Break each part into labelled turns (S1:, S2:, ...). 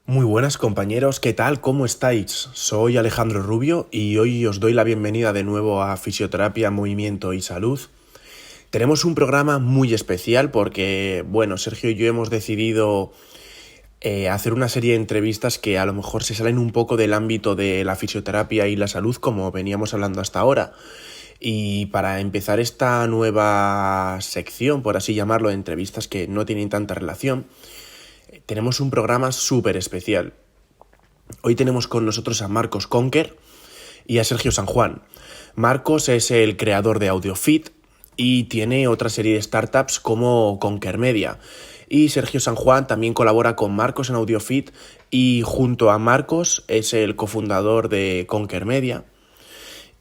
S1: Muy buenas compañeros, ¿qué tal? ¿Cómo estáis? Soy Alejandro Rubio y hoy os doy la bienvenida de nuevo a Fisioterapia, Movimiento y Salud. Tenemos un programa muy especial porque, bueno, Sergio y yo hemos decidido hacer una serie de entrevistas que a lo mejor se salen un poco del ámbito de la fisioterapia y la salud como veníamos hablando hasta ahora. Y para empezar esta nueva sección, por así llamarlo, de entrevistas que no tienen tanta relación, tenemos un programa súper especial. Hoy tenemos con nosotros a Marcos Conker y a Sergio San Juan. Marcos es el creador de AudioFit y tiene otra serie de startups como Conker Media. Y Sergio San Juan también colabora con Marcos en AudioFit y junto a Marcos es el cofundador de Conker Media.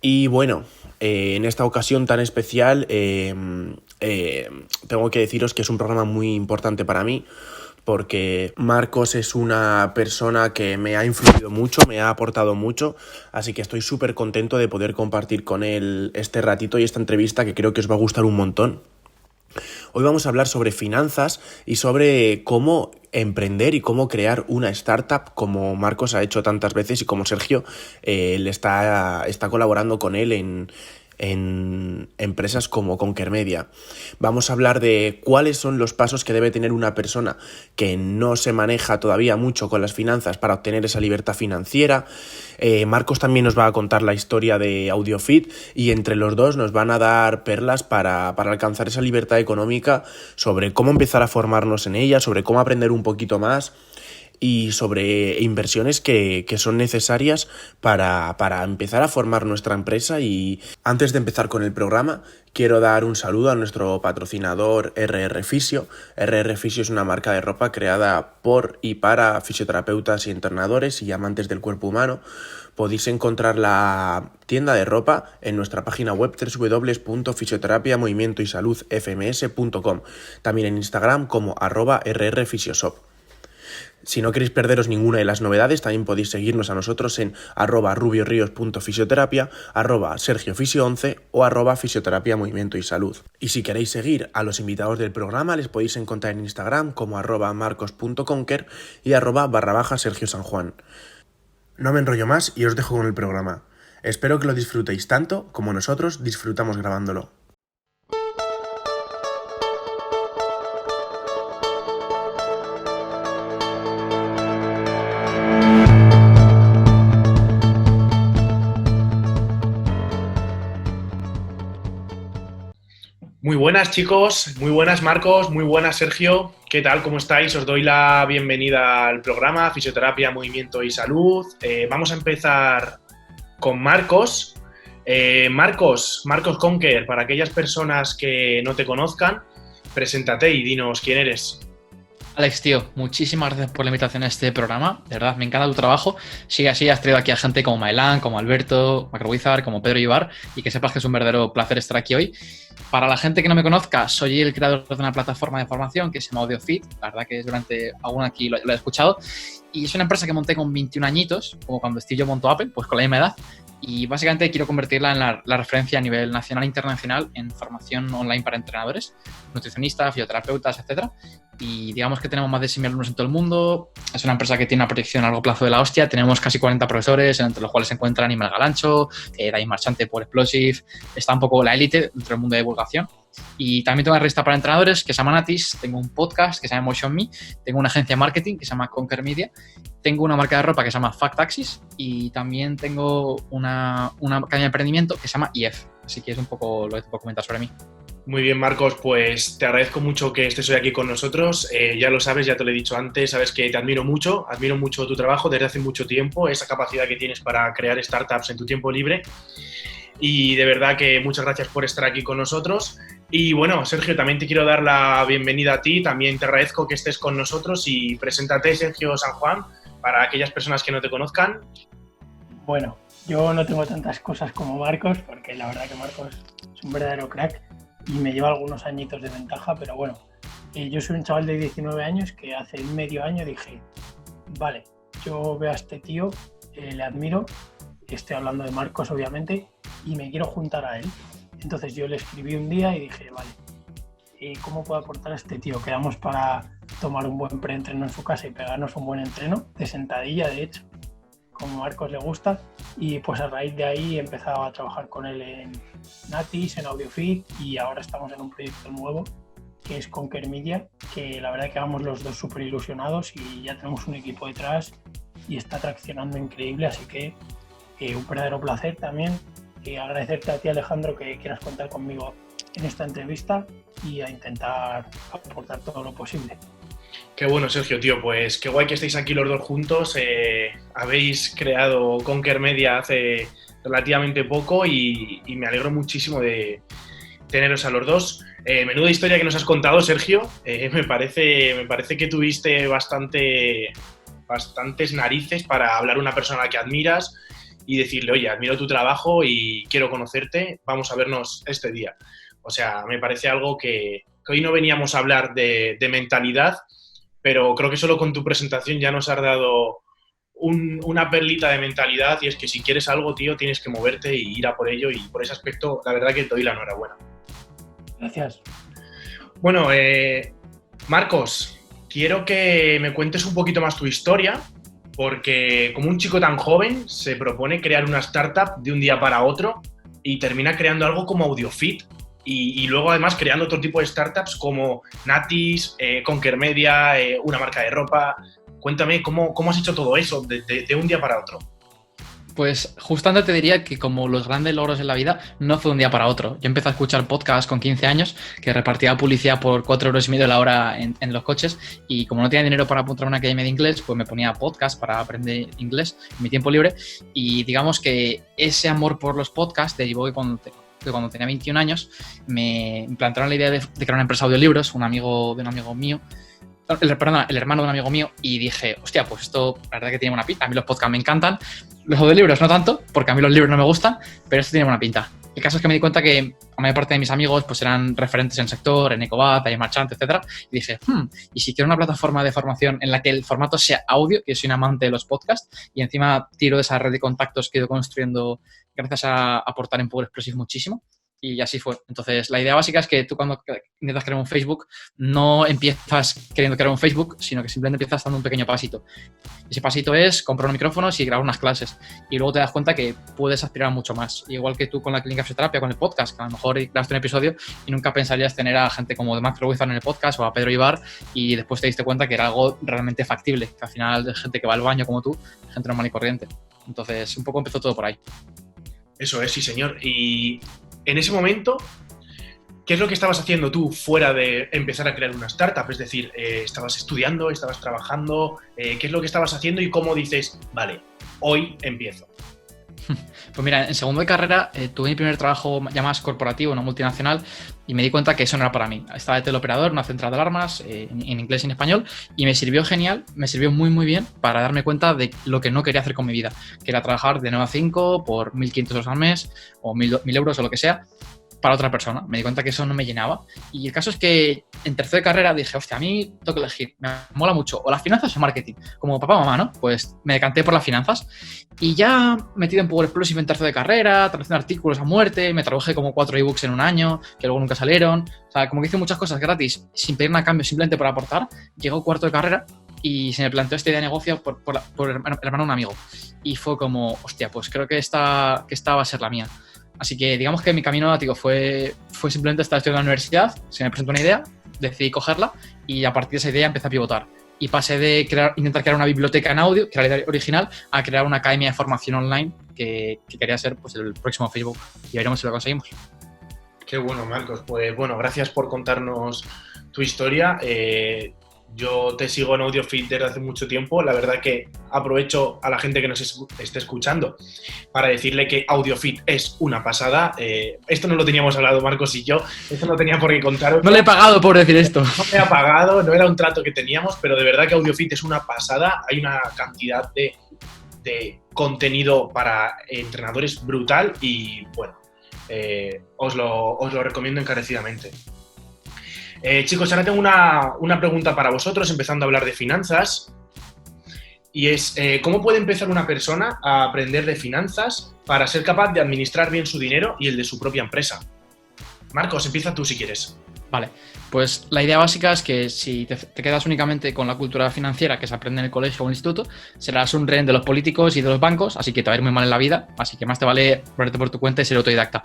S1: Y bueno, en esta ocasión tan especial tengo que deciros que es un programa muy importante para mí porque Marcos es una persona que me ha influido mucho, me ha aportado mucho, así que estoy súper contento de poder compartir con él este ratito y esta entrevista que creo que os va a gustar un montón. Hoy vamos a hablar sobre finanzas y sobre cómo emprender y cómo crear una startup como Marcos ha hecho tantas veces y como Sergio le está colaborando con él en empresas como Conker Media. Vamos a hablar de cuáles son los pasos que debe tener una persona que no se maneja todavía mucho con las finanzas para obtener esa libertad financiera. Marcos también nos va a contar la historia de AudioFit y entre los dos nos van a dar perlas para alcanzar esa libertad económica, sobre cómo empezar a formarnos en ella, sobre cómo aprender un poquito más y sobre inversiones que son necesarias para empezar a formar nuestra empresa. Y antes de empezar con el programa, quiero dar un saludo a nuestro patrocinador RR Fisio. RR Fisio es una marca de ropa creada por y para fisioterapeutas y entrenadores y amantes del cuerpo humano. Podéis encontrar la tienda de ropa en nuestra página web www.fisioterapiamovimientoysaludfms.com, también en Instagram como @rrfisiosop. Si no queréis perderos ninguna de las novedades, también podéis seguirnos a nosotros en @rubiorios.fisioterapia, @sergiofisio11 o @fisioterapia movimiento y salud. Y si queréis seguir a los invitados del programa, les podéis encontrar en Instagram como @marcos.conker y @Sergio San Juan. No me enrollo más y os dejo con el programa. Espero que lo disfrutéis tanto como nosotros disfrutamos grabándolo.
S2: Muy buenas chicos, muy buenas Marcos, muy buenas Sergio. ¿Qué tal? ¿Cómo estáis? Os doy la bienvenida al programa Fisioterapia, Movimiento y Salud. Vamos a empezar con Marcos. Marcos Conker, para aquellas personas que no te conozcan, preséntate y dinos quién eres.
S3: Alex, tío, muchísimas gracias por la invitación a este programa. De verdad, me encanta tu trabajo. Sigue así, has traído aquí a gente como Maelán, como Alberto, Macrowizard, como Pedro Ibar, y que sepas que es un verdadero placer estar aquí hoy. Para la gente que no me conozca, soy el creador de una plataforma de formación que se llama AudioFit. La verdad que durante alguno aquí lo he escuchado. Y es una empresa que monté con 21 añitos, como cuando Steve Jobs montó Apple, pues con la misma edad. Y básicamente quiero convertirla en la referencia a nivel nacional e internacional en formación online para entrenadores, nutricionistas, fisioterapeutas, etcétera. Y digamos que tenemos más de 6.000 alumnos en todo el mundo. Es una empresa que tiene una proyección a largo plazo de la hostia. Tenemos casi 40 profesores, entre los cuales se encuentra Animal Galancho, David Marchante por Explosive. Está un poco la élite dentro del mundo de divulgación. Y también tengo una revista para entrenadores que se llama Natis. Tengo un podcast que se llama Motion Me. Tengo una agencia de marketing que se llama Conquer Media. Tengo una marca de ropa que se llama Fact Axis. Y también tengo una cadena de emprendimiento que se llama IF. Así que es un poco lo que te puedo comentar sobre mí.
S2: Muy bien, Marcos, pues te agradezco mucho que estés hoy aquí con nosotros. Ya lo sabes, ya te lo he dicho antes, sabes que te admiro mucho tu trabajo desde hace mucho tiempo, esa capacidad que tienes para crear startups en tu tiempo libre. Y de verdad que muchas gracias por estar aquí con nosotros. Y bueno, Sergio, también te quiero dar la bienvenida a ti, también te agradezco que estés con nosotros y preséntate, Sergio San Juan, para aquellas personas que no te conozcan.
S4: Bueno, yo no tengo tantas cosas como Marcos, porque la verdad que Marcos es un verdadero crack y me lleva algunos añitos de ventaja, pero bueno, yo soy un chaval de 19 años que hace medio año dije, vale, yo veo a este tío, le admiro, estoy hablando de Marcos obviamente, y me quiero juntar a él. Entonces yo le escribí un día y dije, vale, ¿cómo puedo aportar a este tío? Quedamos para tomar un buen preentreno en su casa y pegarnos un buen entreno, de sentadilla de hecho, como a Marcos le gusta, y pues a raíz de ahí he empezado a trabajar con él en Natis, en AudioFit, y ahora estamos en un proyecto nuevo que es Conquer Media, que la verdad que vamos los dos súper ilusionados y ya tenemos un equipo detrás y está traccionando increíble, así que un verdadero placer también. Agradecerte a ti, Alejandro, que quieras contar conmigo en esta entrevista y a intentar aportar todo lo posible.
S2: Qué bueno, Sergio, tío, pues qué guay que estéis aquí los dos juntos. Habéis creado Conquer Media hace relativamente poco y me alegro muchísimo de teneros a los dos. Menuda historia que nos has contado, Sergio. Me parece que tuviste bastantes narices para hablar a una persona a la que admiras y decirle, oye, admiro tu trabajo y quiero conocerte, vamos a vernos este día. O sea, me parece algo que hoy no veníamos a hablar de mentalidad, pero creo que solo con tu presentación ya nos has dado una perlita de mentalidad, y es que si quieres algo, tío, tienes que moverte e ir a por ello, y por ese aspecto, la verdad que te doy la enhorabuena.
S4: Gracias.
S2: Bueno, Marcos, quiero que me cuentes un poquito más tu historia, porque como un chico tan joven se propone crear una startup de un día para otro y termina creando algo como AudioFit y luego además creando otro tipo de startups como Natis, Conquer Media, una marca de ropa. Cuéntame, ¿cómo has hecho todo eso de un día para otro?
S3: Pues justamente te diría que como los grandes logros en la vida no fue de un día para otro. Yo empecé a escuchar podcasts con 15 años que repartía publicidad por 4,5 € la hora en los coches, y como no tenía dinero para apuntar a una academia de inglés, pues me ponía podcasts para aprender inglés en mi tiempo libre, y digamos que ese amor por los podcasts derivó que cuando tenía 21 años me plantearon la idea de crear una empresa de audiolibros, un amigo mío, el hermano de un amigo mío, y dije, hostia, pues esto la verdad que tiene buena pinta. A mí los podcasts me encantan, los audiolibros no tanto, porque a mí los libros no me gustan, pero esto tiene buena pinta. El caso es que me di cuenta que la mayor parte de mis amigos pues eran referentes en el sector, en Ecobat, en Marchant, etcétera, y dije, y si quiero una plataforma de formación en la que el formato sea audio, que yo soy un amante de los podcasts, y encima tiro de esa red de contactos que he ido construyendo gracias a aportar en Power Explosive muchísimo. Y así fue. Entonces, la idea básica es que tú cuando intentas crear un Facebook no empiezas queriendo crear un Facebook, sino que simplemente empiezas dando un pequeño pasito. Ese pasito es comprar unos micrófonos y grabar unas clases. Y luego te das cuenta que puedes aspirar a mucho más. Igual que tú con la clínica de fisioterapia, con el podcast, que a lo mejor grabaste un episodio y nunca pensarías tener a gente como de MacroWizard en el podcast o a Pedro Ibar, y después te diste cuenta que era algo realmente factible, que al final es gente que va al baño como tú, gente normal y corriente. Entonces, un poco empezó todo por ahí.
S2: Eso es, sí, señor. Y en ese momento, ¿qué es lo que estabas haciendo tú fuera de empezar a crear una startup? Es decir, ¿estabas estudiando, estabas trabajando? ¿Qué es lo que estabas haciendo y cómo dices, vale, hoy empiezo?
S3: Pues mira, en segundo de carrera tuve mi primer trabajo ya más corporativo, una multinacional, y me di cuenta que eso no era para mí. Estaba de teleoperador, una central de alarmas, en inglés y en español, y me sirvió genial, me sirvió muy muy bien para darme cuenta de lo que no quería hacer con mi vida, que era trabajar de 9 a 5 por 1.500 € al mes o 1.000 euros o lo que sea, para otra persona. Me di cuenta que eso no me llenaba. Y el caso es que en tercero de carrera dije, hostia, a mí tengo que elegir, me mola mucho, o las finanzas o marketing. Como papá o mamá, ¿no? Pues me decanté por las finanzas. Y ya metido en Power Explosive en tercero de carrera, traduciendo artículos a muerte, me traduje como 4 ebooks en un año, que luego nunca salieron. O sea, como que hice muchas cosas gratis, sin pedir nada a cambio, simplemente por aportar. Llegó cuarto de carrera y se me planteó esta idea de negocio por el hermano de un amigo. Y fue como, hostia, pues creo que esta va a ser la mía. Así que digamos que mi camino náutico fue simplemente estar estudiando en la universidad, se me presentó una idea, decidí cogerla y a partir de esa idea empecé a pivotar. Y pasé de intentar crear una biblioteca en audio, que era la idea original, a crear una academia de formación online que quería ser pues, el próximo Facebook. Y veremos si lo conseguimos.
S2: Qué bueno, Marcos. Pues bueno, gracias por contarnos tu historia. Yo te sigo en AudioFit desde hace mucho tiempo. La verdad que aprovecho a la gente que nos esté escuchando para decirle que AudioFit es una pasada. Esto no lo teníamos hablado Marcos y yo. Esto no tenía por qué contaros.
S3: No le he pagado por decir esto.
S2: No me ha pagado, no era un trato que teníamos, pero de verdad que AudioFit es una pasada. Hay una cantidad de contenido para entrenadores brutal y bueno, os lo recomiendo encarecidamente. Chicos, ahora tengo una pregunta para vosotros, empezando a hablar de finanzas. Y es, ¿cómo puede empezar una persona a aprender de finanzas para ser capaz de administrar bien su dinero y el de su propia empresa? Marcos, empieza tú si quieres.
S3: Vale, pues la idea básica es que si te quedas únicamente con la cultura financiera que se aprende en el colegio o en el instituto, serás un rehén de los políticos y de los bancos, así que te va a ir muy mal en la vida, así que más te vale ponerte por tu cuenta y ser autodidacta.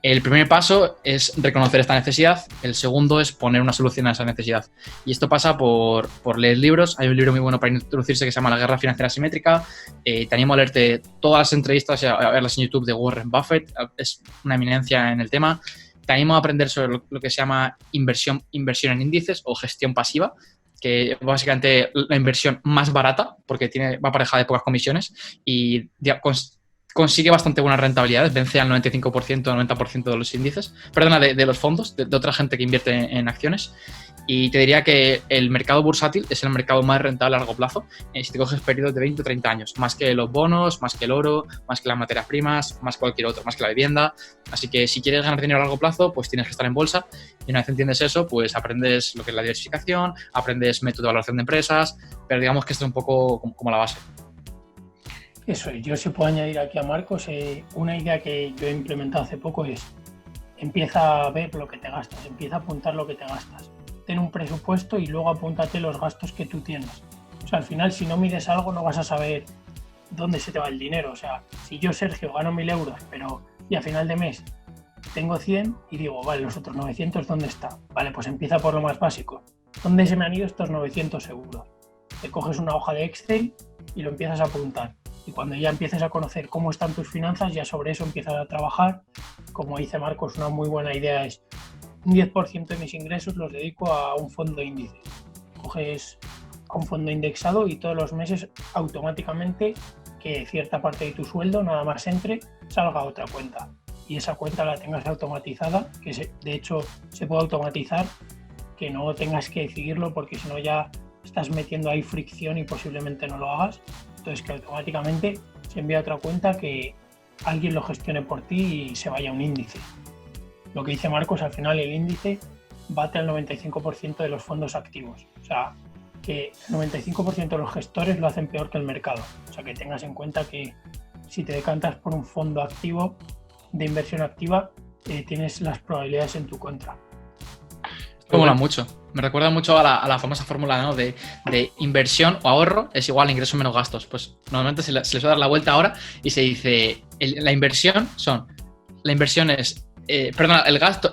S3: El primer paso es reconocer esta necesidad, el segundo es poner una solución a esa necesidad. Y esto pasa por leer libros. Hay un libro muy bueno para introducirse que se llama La guerra financiera asimétrica. Te animo a leerte todas las entrevistas y a verlas en YouTube de Warren Buffett, es una eminencia en el tema. Te animo a aprender sobre lo que se llama inversión en índices o gestión pasiva, que es básicamente la inversión más barata porque va aparejada de pocas comisiones y consigue bastante buenas rentabilidades, vence al 95%, 90% de los índices, de los fondos, de otra gente que invierte en acciones. Y te diría que el mercado bursátil es el mercado más rentable a largo plazo si te coges periodos de 20 o 30 años, más que los bonos, más que el oro, más que las materias primas, más que cualquier otro, más que la vivienda. Así que si quieres ganar dinero a largo plazo, pues tienes que estar en bolsa y una vez entiendes eso, pues aprendes lo que es la diversificación, aprendes método de valoración de empresas, pero digamos que esto es un poco como la base.
S4: Eso, yo sí puedo añadir aquí a Marcos, una idea que yo he implementado hace poco es: empieza a ver lo que te gastas, empieza a apuntar lo que te gastas. Ten un presupuesto y luego apúntate los gastos que tú tienes. O sea, al final, si no mides algo, no vas a saber dónde se te va el dinero. O sea, si yo, Sergio, gano 1.000 euros, pero y a final de mes tengo 100 y digo, vale, los otros 900, ¿dónde está? Vale, pues empieza por lo más básico. ¿Dónde se me han ido estos 900 euros? Te coges una hoja de Excel y lo empiezas a apuntar. Y cuando ya empieces a conocer cómo están tus finanzas, ya sobre eso empiezas a trabajar. Como dice Marcos, una muy buena idea es: un 10% de mis ingresos los dedico a un fondo índice. Coges a un fondo indexado y todos los meses automáticamente que cierta parte de tu sueldo, nada más entre, salga a otra cuenta. Y esa cuenta la tengas automatizada, que de hecho se puede automatizar, que no tengas que decidirlo porque si no ya estás metiendo ahí fricción y posiblemente no lo hagas. Entonces que automáticamente se envía a otra cuenta, que alguien lo gestione por ti y se vaya a un índice. Lo que dice Marcos, al final el índice bate al 95% de los fondos activos. O sea, que el 95% de los gestores lo hacen peor que el mercado. O sea, que tengas en cuenta que si te decantas por un fondo activo, de inversión activa, tienes las probabilidades en tu contra.
S3: Me mola mucho. Me recuerda mucho a la famosa fórmula, ¿no? de inversión o ahorro es igual a ingresos menos gastos. Pues normalmente se les va a dar la vuelta ahora y se dice, la inversión es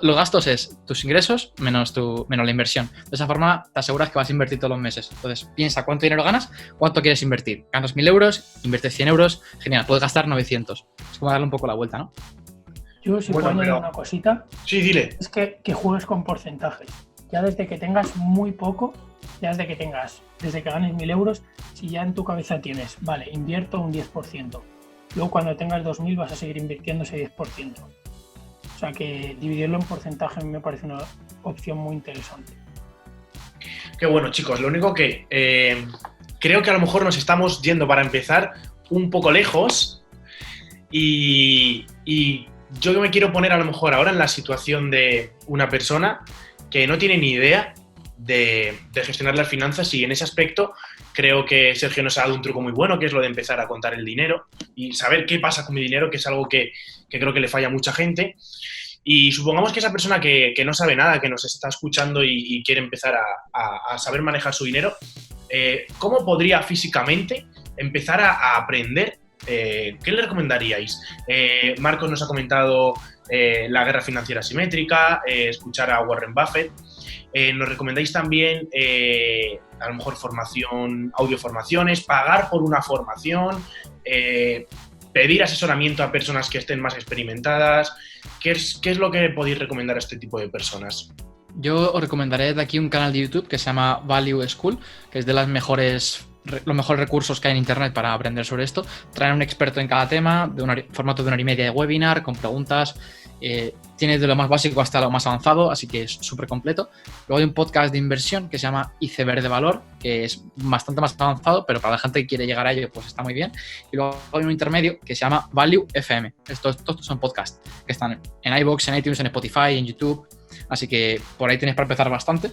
S3: los gastos es tus ingresos menos la inversión. De esa forma te aseguras que vas a invertir todos los meses. Entonces piensa cuánto dinero ganas, cuánto quieres invertir. Ganas 1.000 euros, inviertes 100 euros, genial, puedes gastar 900. Es como darle un poco la vuelta, ¿no?
S4: Yo si puedo añadir una cosita.
S2: Sí, dile.
S4: Es que juegues con porcentajes. Ya desde que tengas muy poco, desde que ganes 1.000 euros, si ya en tu cabeza tienes, vale, invierto un 10%. Luego cuando tengas 2.000 vas a seguir invirtiendo ese 10%. O sea que dividirlo en porcentaje a mí me parece una opción muy interesante.
S2: Qué bueno, chicos. Lo único que creo que a lo mejor nos estamos yendo, para empezar, un poco lejos y yo me quiero poner a lo mejor ahora en la situación de una persona que no tiene ni idea de gestionar las finanzas, y en ese aspecto creo que Sergio nos ha dado un truco muy bueno, que es lo de empezar a contar el dinero y saber qué pasa con mi dinero, que es algo que creo que le falla a mucha gente. Y supongamos que esa persona que no sabe nada, que nos está escuchando y quiere empezar a saber manejar su dinero, ¿cómo podría físicamente empezar a aprender? ¿Qué le recomendaríais? Marcos nos ha comentado la guerra financiera asimétrica, escuchar a Warren Buffett. Nos recomendáis también a lo mejor audioformaciones, pagar por una formación, pedir asesoramiento a personas que estén más experimentadas. ¿Qué es lo que podéis recomendar a este tipo de personas?
S3: Yo os recomendaré de aquí un canal de YouTube que se llama Value School, que es de los mejores recursos que hay en internet para aprender sobre esto. Traen un experto en cada tema, formato de 1 hora y media de webinar, con preguntas. Tiene de lo más básico hasta lo más avanzado, así que es súper completo. Luego hay un podcast de inversión que se llama Iceberg de Valor, que es bastante más avanzado, pero para la gente que quiere llegar a ello, pues está muy bien. Y luego hay un intermedio que se llama Value FM. Estos son podcasts que están en iVoox, en iTunes, en Spotify, en YouTube. Así que por ahí tenéis para empezar bastante.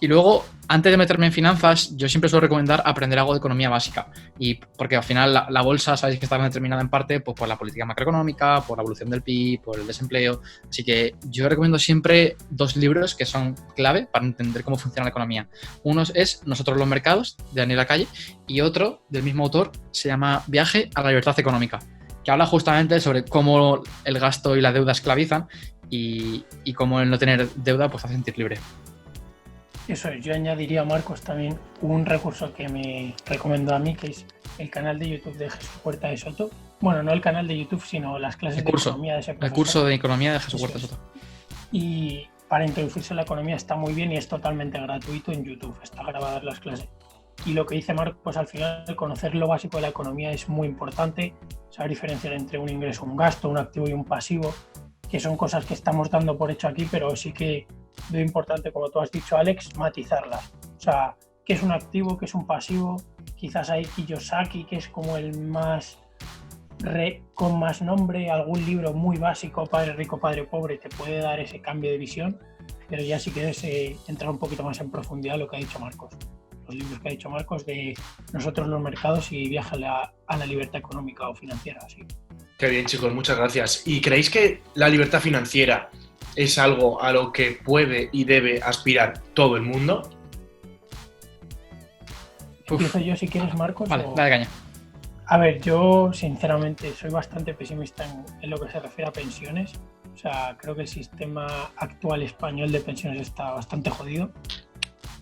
S3: Y luego, antes de meterme en finanzas, yo siempre suelo recomendar aprender algo de economía básica. Y porque al final la bolsa, sabéis que está determinada en parte pues, por la política macroeconómica, por la evolución del PIB, por el desempleo. Así que yo recomiendo siempre 2 libros que son clave para entender cómo funciona la economía. Uno es Nosotros los mercados, de Daniel Lacalle, y otro, del mismo autor, se llama Viaje a la libertad económica, que habla justamente sobre cómo el gasto y la deuda esclavizan y cómo el no tener deuda pues, hace sentir libre.
S4: Eso es, yo añadiría, Marcos, también un recurso que me recomendó a mí, que es el canal de YouTube de Jesús Huerta de Soto. Bueno, no el canal de YouTube, sino las clases de economía de ese profesor.
S3: El curso de economía de Jesús Huerta de Soto.
S4: Y para introducirse en la economía está muy bien y es totalmente gratuito en YouTube, está grabadas las clases. Y lo que dice Marcos, al final, conocer lo básico de la economía es muy importante, saber diferenciar entre un ingreso, un gasto, un activo y un pasivo, que son cosas que estamos dando por hecho aquí, pero sí que es importante, como tú has dicho, Alex, matizarlas. O sea, ¿qué es un activo? ¿Qué es un pasivo? Quizás hay Kiyosaki, que es como el más con más nombre, algún libro muy básico, Padre Rico, Padre Pobre, te puede dar ese cambio de visión, pero ya si quieres entrar un poquito más en profundidad lo que ha dicho Marcos. Los libros que ha dicho Marcos de Nosotros los mercados y Viaje a la libertad económica o financiera. Así.
S2: Qué bien, chicos, muchas gracias. ¿Y creéis que la libertad financiera es algo a lo que puede y debe aspirar todo el mundo?
S4: Empiezo yo si quieres, Marcos.
S3: Vale, dale caña.
S4: A ver, yo sinceramente soy bastante pesimista en lo que se refiere a pensiones. O sea, creo que el sistema actual español de pensiones está bastante jodido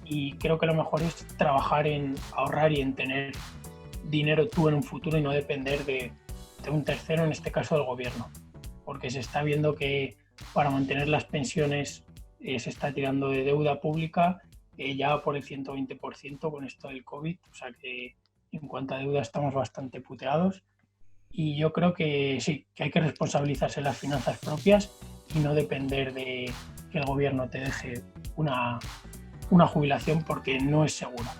S4: y creo que lo mejor es trabajar en ahorrar y en tener dinero tú en un futuro y no depender de un tercero, en este caso del gobierno. Porque se está viendo que para mantener las pensiones se está tirando de deuda pública ya por el 120% con esto del COVID. O sea que en cuanto a deuda estamos bastante puteados y yo creo que sí, que hay que responsabilizarse en las finanzas propias y no depender de que el gobierno te deje una jubilación porque no es segura.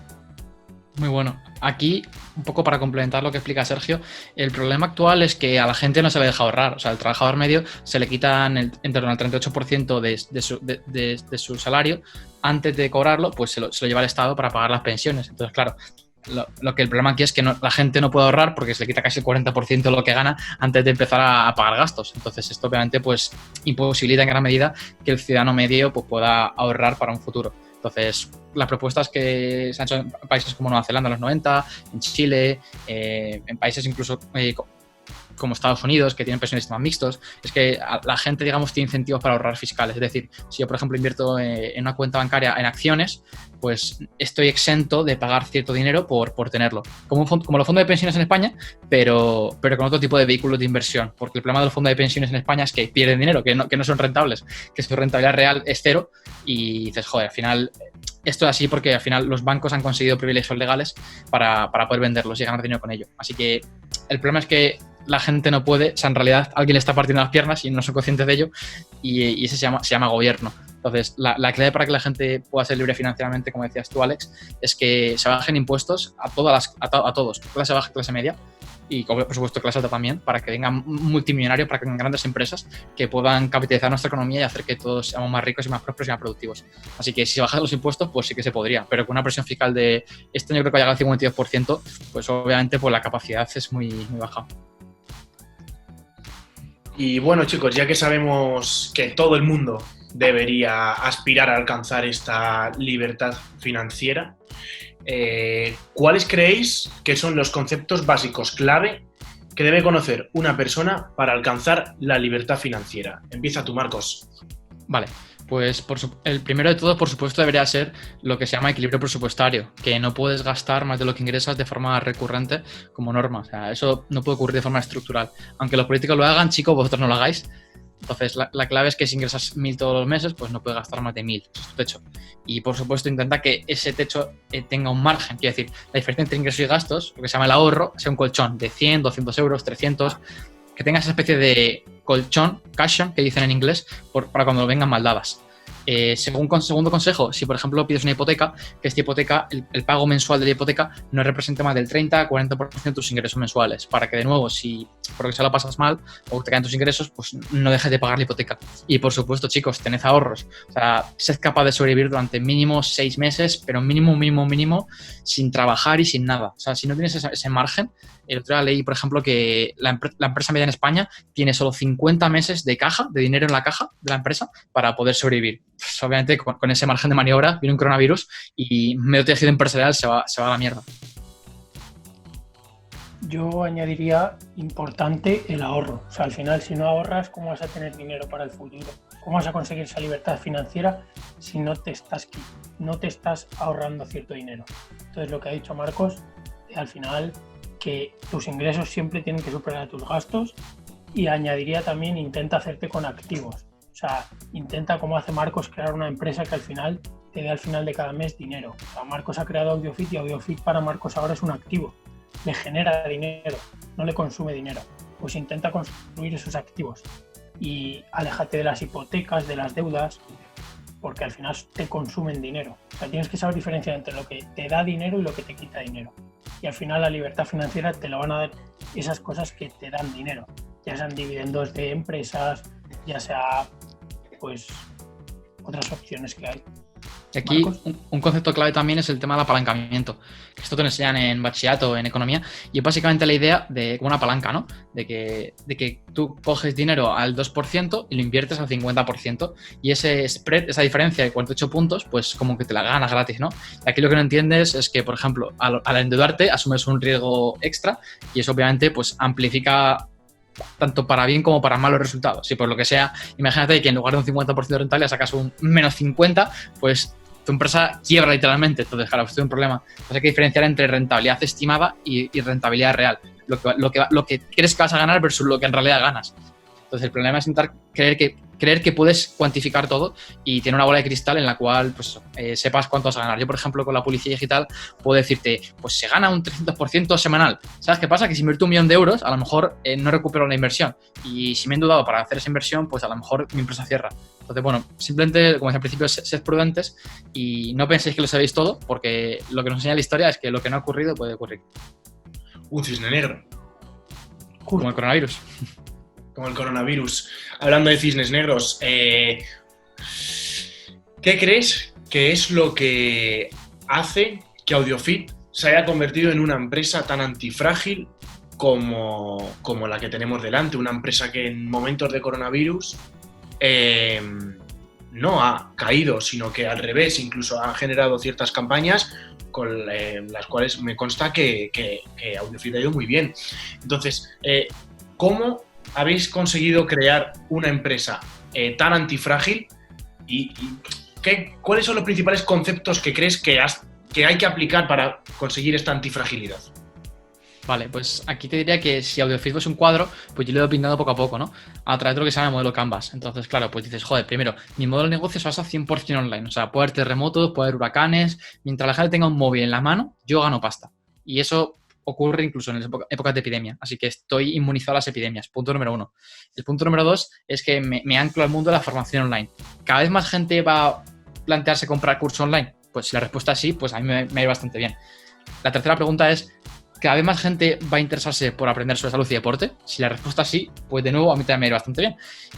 S3: Muy bueno. Aquí, un poco para complementar lo que explica Sergio, el problema actual es que a la gente no se le deja ahorrar. O sea, al trabajador medio se le quitan en torno al 38% de su salario. Antes de cobrarlo, pues se lo lleva el Estado para pagar las pensiones. Entonces, claro, lo que el problema aquí es que la gente no puede ahorrar porque se le quita casi el 40% de lo que gana antes de empezar a pagar gastos. Entonces, esto obviamente pues imposibilita en gran medida que el ciudadano medio pues, pueda ahorrar para un futuro. Entonces, las propuestas que se han hecho en países como Nueva Zelanda en los 90, en Chile, en países incluso como Estados Unidos, que tienen pensiones más mixtos, es que la gente, digamos, tiene incentivos para ahorrar fiscales. Es decir, si yo, por ejemplo, invierto en una cuenta bancaria en acciones, pues estoy exento de pagar cierto dinero por tenerlo. Como los fondos de pensiones en España, pero con otro tipo de vehículos de inversión. Porque el problema de los fondos de pensiones en España es que pierden dinero, que no son rentables, que su rentabilidad real es cero y dices, joder, al final esto es así porque al final los bancos han conseguido privilegios legales para poder venderlos y ganar dinero con ello. Así que el problema es que la gente no puede, o sea, en realidad alguien le está partiendo las piernas y no son conscientes de ello y ese se llama gobierno. Entonces, la clave para que la gente pueda ser libre financieramente, como decías tú, Alex, es que se bajen impuestos a todos, clase baja, clase media y, por supuesto, clase alta también, para que vengan multimillonarios, para que vengan grandes empresas que puedan capitalizar nuestra economía y hacer que todos seamos más ricos y más prósperos y más productivos. Así que si se bajan los impuestos, pues sí que se podría, pero con una presión fiscal de este año creo que va a llegar al 52%, pues obviamente pues la capacidad es muy, muy baja.
S2: Y bueno, chicos, ya que sabemos que todo el mundo debería aspirar a alcanzar esta libertad financiera, ¿cuáles creéis que son los conceptos básicos clave que debe conocer una persona para alcanzar la libertad financiera? Empieza tú, Marcos.
S3: Vale, pues el primero de todo, por supuesto, debería ser lo que se llama equilibrio presupuestario, que no puedes gastar más de lo que ingresas de forma recurrente como norma. O sea, eso no puede ocurrir de forma estructural. Aunque los políticos lo hagan, chicos, vosotros no lo hagáis. Entonces, la clave es que si ingresas 1.000 todos los meses, pues no puedes gastar más de 1.000. Eso es tu techo. Y, por supuesto, intenta que ese techo tenga un margen. Quiero decir, la diferencia entre ingresos y gastos, lo que se llama el ahorro, sea un colchón de 100, 200 euros, 300, que tenga esa especie de colchón, cushion, que dicen en inglés, para cuando vengan maldadas. Segundo consejo, si por ejemplo pides una hipoteca, que esta hipoteca, el pago mensual de la hipoteca no represente más del 30-40% de tus ingresos mensuales, para que de nuevo, si por lo que sea lo pasas mal o te caen tus ingresos, pues no dejes de pagar la hipoteca. Y por supuesto, chicos, tened ahorros. O sea, sed capaz de sobrevivir durante mínimo 6 meses, pero mínimo, sin trabajar y sin nada. O sea, si no tienes ese margen, el otro día leí, por ejemplo, que la empresa media en España tiene solo 50 meses de caja, de dinero en la caja de la empresa para poder sobrevivir. Pues, obviamente, con ese margen de maniobra viene un coronavirus y medio tejido empresarial se va a la mierda.
S4: Yo añadiría importante el ahorro. O sea, al final, si no ahorras, ¿cómo vas a tener dinero para el futuro? ¿Cómo vas a conseguir esa libertad financiera si no te estás ahorrando cierto dinero? Entonces, lo que ha dicho Marcos, al final, que tus ingresos siempre tienen que superar a tus gastos, y añadiría también intenta hacerte con activos. O sea, intenta, como hace Marcos, crear una empresa que al final te dé al final de cada mes dinero. O sea, Marcos ha creado AudioFit y AudioFit para Marcos ahora es un activo. Le genera dinero, no le consume dinero. Pues intenta construir esos activos y aléjate de las hipotecas, de las deudas, porque al final te consumen dinero. O sea, tienes que saber diferenciar entre lo que te da dinero y lo que te quita dinero. Y al final la libertad financiera te lo van a dar esas cosas que te dan dinero, ya sean dividendos de empresas, ya sea pues otras opciones que hay.
S3: Aquí un concepto clave también es el tema del apalancamiento. Esto te lo enseñan en bachillerato, en economía, y es básicamente la idea de como una palanca, ¿no? De que tú coges dinero al 2% y lo inviertes al 50%, y ese spread, esa diferencia de 48 puntos, pues como que te la ganas gratis, ¿no? Y aquí lo que no entiendes es que, por ejemplo, al endeudarte asumes un riesgo extra y eso obviamente pues amplifica tanto para bien como para malos resultados. Si por lo que sea, imagínate que en lugar de un 50% de rentabilidad sacas un menos 50%, pues tu empresa quiebra literalmente. Entonces, claro, esto es un problema. Entonces hay que diferenciar entre rentabilidad estimada y rentabilidad real. Lo que crees que vas a ganar versus lo que en realidad ganas. Entonces el problema es intentar creer que puedes cuantificar todo y tener una bola de cristal en la cual pues, sepas cuánto vas a ganar. Yo, por ejemplo, con la publicidad digital puedo decirte, pues se gana un 300% semanal. ¿Sabes qué pasa? Que si invierto 1.000.000 de euros, a lo mejor no recupero la inversión. Y si me he endeudado para hacer esa inversión, pues a lo mejor mi empresa cierra. Entonces, bueno, simplemente, como decía al principio, sed prudentes y no penséis que lo sabéis todo, porque lo que nos enseña la historia es que lo que no ha ocurrido puede ocurrir.
S2: Un cisne negro.
S3: Como el coronavirus.
S2: Como el coronavirus. Hablando de cisnes negros, ¿qué crees que es lo que hace que AudioFit se haya convertido en una empresa tan antifrágil como la que tenemos delante? Una empresa que en momentos de coronavirus no ha caído, sino que al revés, incluso ha generado ciertas campañas con las cuales me consta que AudioFit ha ido muy bien. Entonces, ¿cómo habéis conseguido crear una empresa tan antifrágil y cuáles son los principales conceptos que crees que hay que aplicar para conseguir esta antifragilidad?
S3: Vale, pues aquí te diría que si AudioFit es un cuadro, pues yo lo he pintado poco a poco, ¿no? A través de lo que se llama modelo Canvas. Entonces, claro, pues dices, joder, primero, mi modelo de negocio se basa 100% online. O sea, puede haber terremotos, puede haber huracanes. Mientras la gente tenga un móvil en la mano, yo gano pasta. Y eso ocurre incluso en las épocas de epidemia. Así que estoy inmunizado a las epidemias. Punto número 1. El punto número 2 es que me anclo al mundo de la formación online. ¿Cada vez más gente va a plantearse comprar curso online? Pues si la respuesta es sí, pues a mí me ha ido bastante bien. La tercera pregunta es, ¿cada vez más gente va a interesarse por aprender sobre salud y deporte? Si la respuesta es sí, pues de nuevo a mí también me ha ido bastante bien.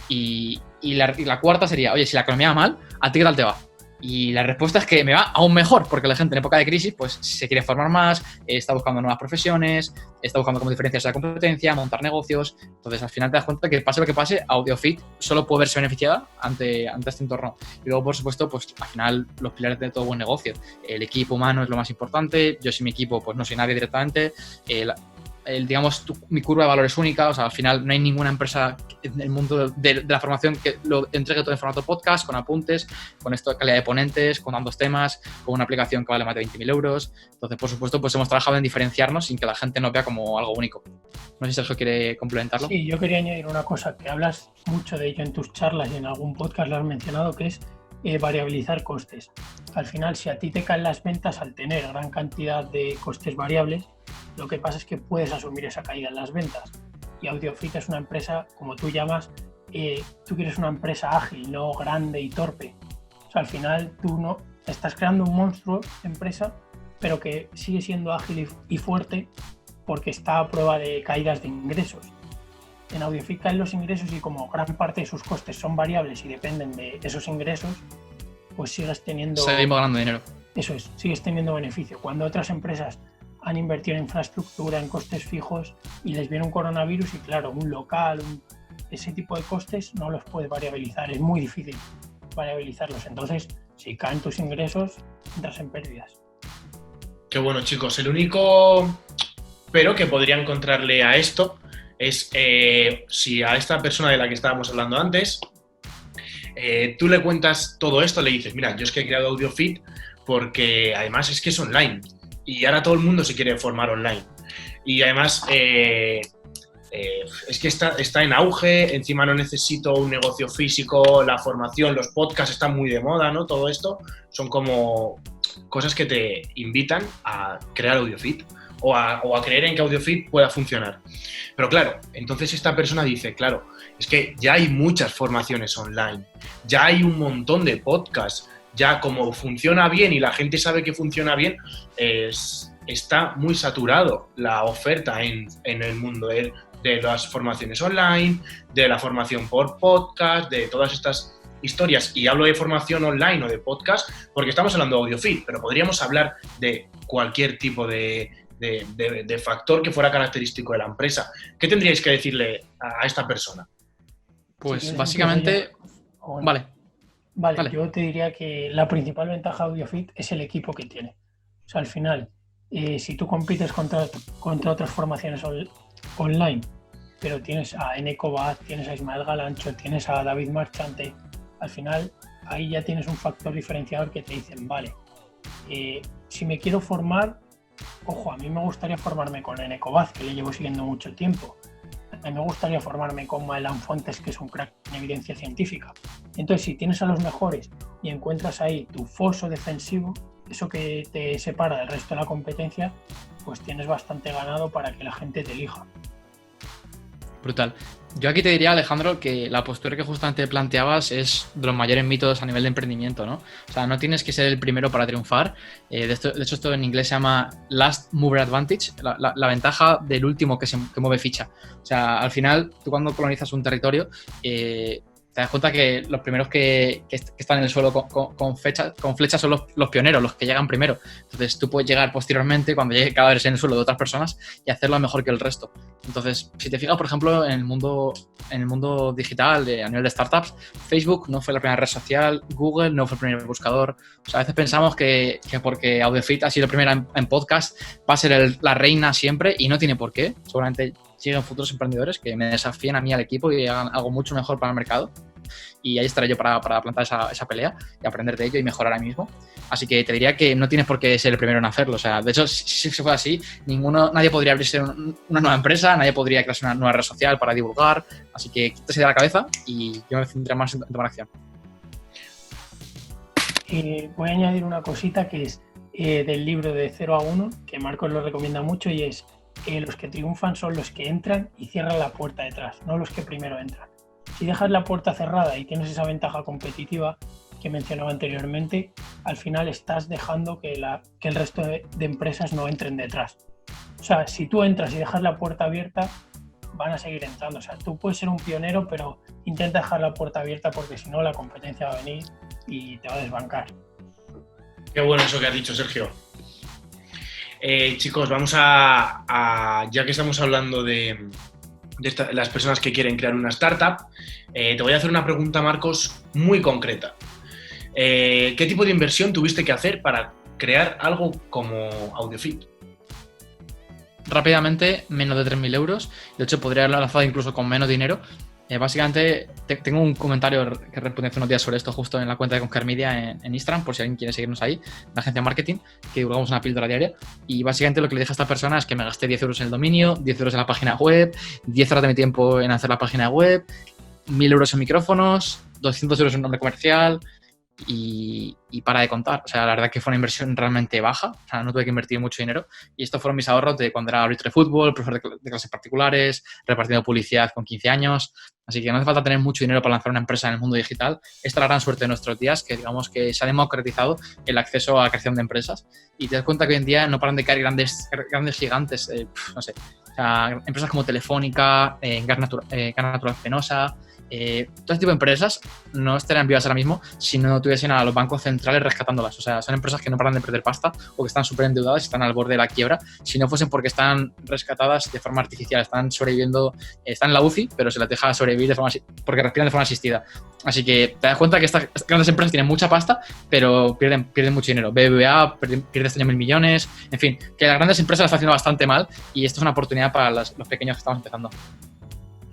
S3: Y la cuarta sería, oye, si la economía va mal, ¿a ti qué tal te va? Y la respuesta es que me va aún mejor, porque la gente en época de crisis pues se quiere formar más, está buscando nuevas profesiones, está buscando cómo diferenciarse de la competencia, montar negocios. Entonces al final te das cuenta que pase lo que pase, AudioFit solo puede verse beneficiada ante este entorno. Y luego, por supuesto, pues al final los pilares de todo buen negocio. El equipo humano es lo más importante. Yo sin mi equipo pues no soy nadie directamente. Digamos, mi curva de valor es única, o sea, al final no hay ninguna empresa en el mundo de la formación que lo entregue todo en formato podcast, con apuntes, con esto de calidad de ponentes, con ambos temas, con una aplicación que vale más de 20.000 euros. Entonces, por supuesto, pues hemos trabajado en diferenciarnos sin que la gente nos vea como algo único. No sé si Sergio quiere complementarlo.
S4: Sí, yo quería añadir una cosa, que hablas mucho de ello en tus charlas y en algún podcast lo has mencionado, que es variabilizar costes. Al final, si a ti te caen las ventas al tener gran cantidad de costes variables, lo que pasa es que puedes asumir esa caída en las ventas. Y AudioFit es una empresa, como tú llamas, tú quieres una empresa ágil, no grande y torpe. O sea, al final tú no estás creando un monstruo de empresa, pero que sigue siendo ágil y fuerte porque está a prueba de caídas de ingresos. En Audiofit caen los ingresos y como gran parte de sus costes son variables y dependen de esos ingresos, pues sigues teniendo...
S3: Seguimos ganando dinero.
S4: Eso es, sigues teniendo beneficio. Cuando otras empresas han invertido en infraestructura, en costes fijos y les viene un coronavirus y claro, un local, ese tipo de costes no los puedes variabilizar, es muy difícil variabilizarlos. Entonces, si caen tus ingresos, entras en pérdidas.
S2: Qué bueno, chicos. El único pero que podría encontrarle a esto es si a esta persona de la que estábamos hablando antes, tú le cuentas todo esto, le dices, mira, yo es que he creado Audiofit porque además es que es online y ahora todo el mundo se quiere formar online. Y además es que está en auge, encima no necesito un negocio físico, la formación, los podcasts están muy de moda, ¿no? Todo esto son como cosas que te invitan a crear Audiofit o a creer en que Audiofit pueda funcionar. Pero claro, entonces esta persona dice, claro, es que ya hay muchas formaciones online, ya hay un montón de podcasts, ya como funciona bien y la gente sabe que funciona bien, está muy saturado la oferta en el mundo de las formaciones online, de la formación por podcast, de todas estas historias. Y hablo de formación online o de podcast porque estamos hablando de Audiofit, pero podríamos hablar de cualquier tipo de factor que fuera característico de la empresa. ¿Qué tendríais que decirle a esta persona?
S3: Pues
S4: Si
S3: básicamente...
S4: Vale,
S3: Vale.
S4: yo te diría que la principal ventaja de Audiofit es el equipo que tiene. O sea, al final, si tú compites contra otras formaciones online, pero tienes a Eneco Baz, tienes a Ismael Galancho, tienes a David Marchante, al final ahí ya tienes un factor diferenciador que te dicen, vale, si me quiero formar, ojo, a mí me gustaría formarme con Eneco Baz, que le llevo siguiendo mucho tiempo. A mí me gustaría formarme con Maelan Fuentes, que es un crack en evidencia científica. Entonces, si tienes a los mejores y encuentras ahí tu foso defensivo, eso que te separa del resto de la competencia, pues tienes bastante ganado para que la gente te elija.
S3: Brutal. Yo aquí te diría, Alejandro, que la postura que justamente planteabas es de los mayores mitos a nivel de emprendimiento, ¿no? O sea, no tienes que ser el primero para triunfar. De hecho, esto en inglés se llama Last Mover Advantage, la ventaja del último que mueve ficha. O sea, al final, tú cuando colonizas un territorio, te das cuenta que los primeros que están en el suelo con flechas son los pioneros, los que llegan primero. Entonces tú puedes llegar posteriormente cuando llegue cadáveres en el suelo de otras personas y hacerlo mejor que el resto. Entonces, si te fijas, por ejemplo, en el mundo digital, a nivel de startups, Facebook no fue la primera red social, Google no fue el primer buscador. O sea, a veces pensamos que porque Audiofit ha sido primera en podcast va a ser la reina siempre y no tiene por qué. Seguramente lleguen futuros emprendedores que me desafíen a mí, al equipo, y hagan algo mucho mejor para el mercado. Y ahí estaré yo para plantar esa pelea y aprender de ello y mejorar a mí mismo. Así que te diría que no tienes por qué ser el primero en hacerlo. O sea, de hecho, si se fuera así, nadie podría abrirse una nueva empresa, nadie podría crearse una nueva red social para divulgar. Así que quítese de la cabeza y yo me centraré más en tomar acción.
S4: Voy a añadir una cosita que es del libro de 0 a 1, que Marcos lo recomienda mucho, y es los que triunfan son los que entran y cierran la puerta detrás, no los que primero entran. Si dejas la puerta cerrada y tienes esa ventaja competitiva que mencionaba anteriormente, al final estás dejando que el resto de empresas no entren detrás. O sea, si tú entras y dejas la puerta abierta, van a seguir entrando. O sea, tú puedes ser un pionero, pero intenta dejar la puerta abierta porque si no la competencia va a venir y te va a desbancar.
S2: Qué bueno eso que has dicho, Sergio. Chicos, vamos a ya que estamos hablando de las personas que quieren crear una startup, te voy a hacer una pregunta, Marcos, muy concreta. ¿Qué tipo de inversión tuviste que hacer para crear algo como Audiofit?
S3: Rápidamente, menos de 3.000 euros. De hecho, podría haberlo lanzado incluso con menos dinero. Básicamente, tengo un comentario que respondí hace unos días sobre esto justo en la cuenta de Conquer Media en Instagram, por si alguien quiere seguirnos ahí, la agencia de marketing, que divulgamos una píldora diaria. Y básicamente lo que le dije a esta persona es que me gasté 10 euros en el dominio, 10 euros en la página web, 10 horas de mi tiempo en hacer la página web, 1.000 euros en micrófonos, 200 euros en nombre comercial, y para de contar. O sea, la verdad que fue una inversión realmente baja, o sea, no tuve que invertir mucho dinero y estos fueron mis ahorros de cuando era árbitro de fútbol, profesor de clases particulares, repartiendo publicidad con 15 años, así que no hace falta tener mucho dinero para lanzar una empresa en el mundo digital. Esta es la gran suerte de nuestros días, que digamos que se ha democratizado el acceso a la creación de empresas y te das cuenta que hoy en día no paran de caer grandes gigantes, no sé, o sea, empresas como Telefónica, Gas Natural Fenosa, todo este tipo de empresas no estarían vivas ahora mismo si no tuviesen a los bancos centrales rescatándolas. O sea, son empresas que no paran de perder pasta o que están súper endeudadas y están al borde de la quiebra si no fuesen porque están rescatadas de forma artificial, están sobreviviendo, están en la UCI, pero se las deja sobrevivir porque respiran de forma asistida. Así que te das cuenta que estas grandes empresas tienen mucha pasta, pero pierden mucho dinero. BBVA pierde este año 1.000 millones, en fin, que las grandes empresas las están haciendo bastante mal y esto es una oportunidad para los pequeños que estamos empezando.